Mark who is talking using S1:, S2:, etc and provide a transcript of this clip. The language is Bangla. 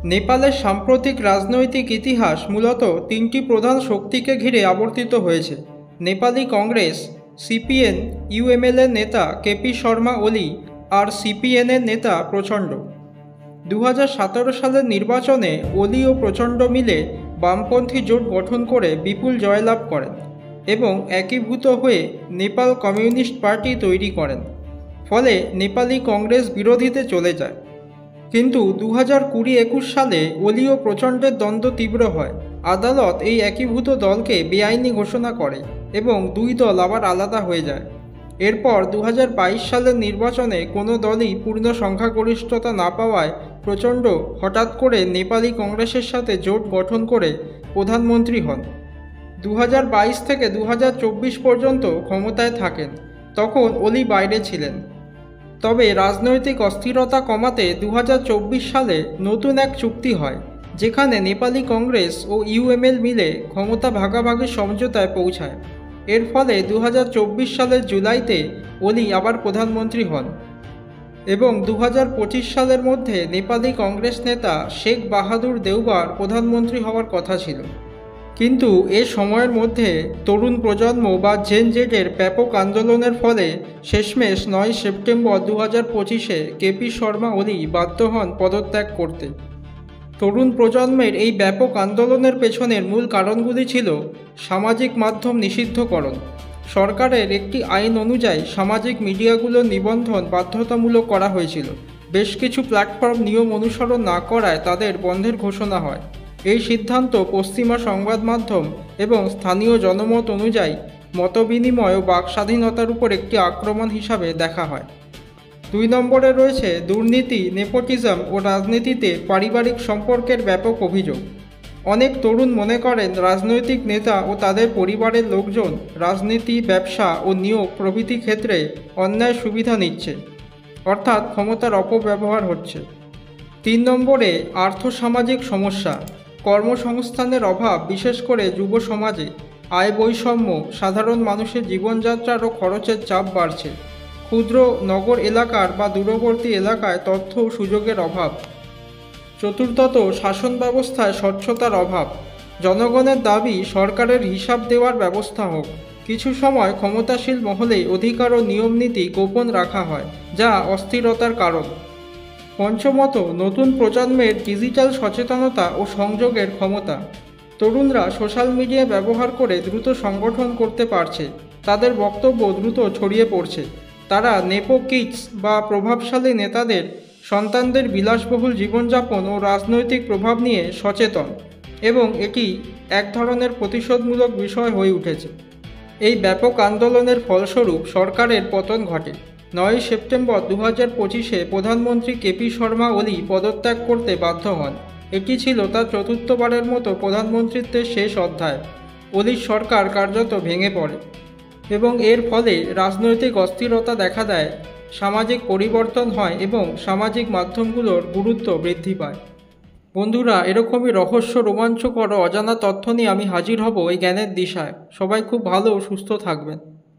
S1: নেপালের সাম্প্রতিক রাজনৈতিক ইতিহাস মূলত তিনটি প্রধান শক্তিকে ঘিরে আবর্তিত হয়েছে: নেপালি কংগ্রেস, সিপিএন ইউএমএল-এর নেতা কেপি শর্মা ওলি আর সিপিএনের নেতা প্রচণ্ড। 2017 সালের নির্বাচনে ওলি ও প্রচণ্ড মিলে বামপন্থী জোট গঠন করে বিপুল জয়লাভ করেন এবং একীভূত হয়ে নেপাল কমিউনিস্ট পার্টি তৈরি করেন। ফলে নেপালি কংগ্রেস বিরোধীতে চলে যায়। কিন্তু 2020-21 সালে ওলি ও প্রচণ্ডের দ্বন্দ্ব তীব্র হয়। আদালত এই একীভূত দলকে বেআইনি ঘোষণা করে এবং দুই দল আবার আলাদা হয়ে যায়। এরপর 2022 সালের নির্বাচনে কোনো দলই পূর্ণ সংখ্যাগরিষ্ঠতা না পাওয়ায় প্রচণ্ড হঠাৎ করে নেপালি কংগ্রেসের সাথে জোট গঠন করে প্রধানমন্ত্রী হন। 2022 থেকে 2024 পর্যন্ত ক্ষমতায় থাকেন। তখন ওলি বাইরে ছিলেন। তবে রাজনৈতিক অস্থিরতা কমাতে 2024 সালে নতুন এক চুক্তি হয়, যেখানে নেপালি কংগ্রেস ও ইউএমএল মিলে ক্ষমতা ভাগাভাগির সমঝোতায় পৌঁছায়। এর ফলে 2024 সালের জুলাইতে ওলি আবার প্রধানমন্ত্রী হন এবং 2025 সালের মধ্যে নেপালি কংগ্রেস নেতা শেখ বাহাদুর দেউবার প্রধানমন্ত্রী হওয়ার কথা ছিল। কিন্তু এ সময়ের মধ্যে তরুণ প্রজন্ম বা জেন জেডের ব্যাপক আন্দোলনের ফলে শেষমেশ 9 সেপ্টেম্বর 2025-এ কেপি শর্মা ওলি বাধ্য হন পদত্যাগ করতে। তরুণ প্রজন্মের এই ব্যাপক আন্দোলনের পেছনের মূল কারণগুলি ছিল সামাজিক মাধ্যম নিষিদ্ধকরণ। সরকারের একটি আইন অনুযায়ী সামাজিক মিডিয়াগুলোর নিবন্ধন বাধ্যতামূলক করা হয়েছিল। বেশ কিছু প্ল্যাটফর্ম নিয়ম অনুসরণ না করায় তাদের বন্ধের ঘোষণা হয়। এই সিদ্ধান্ত পশ্চিমা সংবাদ মাধ্যম এবং স্থানীয় জনমত অনুযায়ী মতবিনিময় ও বাক স্বাধীনতার উপর একটি আক্রমণ হিসাবে দেখা হয়। 2 নম্বরে রয়েছে দুর্নীতি, নেপোটিজম ও রাজনীতিতে পারিবারিক সম্পর্কের ব্যাপক অভিযোগ। অনেক তরুণ মনে করেন রাজনৈতিক নেতা ও তাদের পরিবারের লোকজন রাজনীতি, ব্যবসা ও নিয়োগ প্রভৃতি ক্ষেত্রে অন্যায় সুবিধা নিচ্ছে, অর্থাৎ ক্ষমতার অপব্যবহার হচ্ছে। 3 নম্বরে আর্থসামাজিক সমস্যা। কর্মসংস্থানের অভাব, বিশেষ করে যুব সমাজে। আয় বৈষম্য, সাধারণ মানুষের জীবনযাত্রার ও খরচের চাপ বাড়ছে। ক্ষুদ্র নগর এলাকার বা দূরবর্তী এলাকায় তথ্য ও সুযোগের অভাব। চতুর্থত, শাসন ব্যবস্থায় স্বচ্ছতার অভাব। জনগণের দাবি সরকারের হিসাব দেওয়ার ব্যবস্থা হোক। কিছু সময় ক্ষমতাশীল মহলে অধিকার ও নিয়মনীতি গোপন রাখা হয়, যা অস্থিরতার কারণ। পঞ্চমত, নতুন প্রজন্মের ডিজিটাল সচেতনতা ও সংযোগের ক্ষমতা। তরুণরা সোশ্যাল মিডিয়া ব্যবহার করে দ্রুত সংগঠন করতে পারছে। তাদের বক্তব্য দ্রুত ছড়িয়ে পড়ছে। তারা নেপো কিডস বা প্রভাবশালী নেতাদের সন্তানদের বিলাসবহুল জীবনযাপন ও রাজনৈতিক প্রভাব নিয়ে সচেতন এবং এটি এক ধরনের প্রতিশোধমূলক বিষয় হয়ে উঠেছে। এই ব্যাপক আন্দোলনের ফলস্বরূপ সরকারের পতন ঘটে। 9 সেপ্টেম্বর 2025-এ প্রধানমন্ত্রী কেপি শর্মা ওলি পদত্যাগ করতে বাধ্য হন। এটি ছিল তার চতুর্থবারের মতো প্রধানমন্ত্রীত্বের শেষ অধ্যায়। ওলির সরকার কার্যত ভেঙে পড়ে এবং এর ফলে রাজনৈতিক অস্থিরতা দেখা দেয়, সামাজিক পরিবর্তন হয় এবং সামাজিক মাধ্যমগুলোর গুরুত্ব বৃদ্ধি পায়। বন্ধুরা, এরকমই রহস্য, রোমাঞ্চকর ও অজানা তথ্য নিয়ে আমি হাজির হব এই জ্ঞানের দিশায়। সবাই খুব ভালো ও সুস্থ থাকবেন।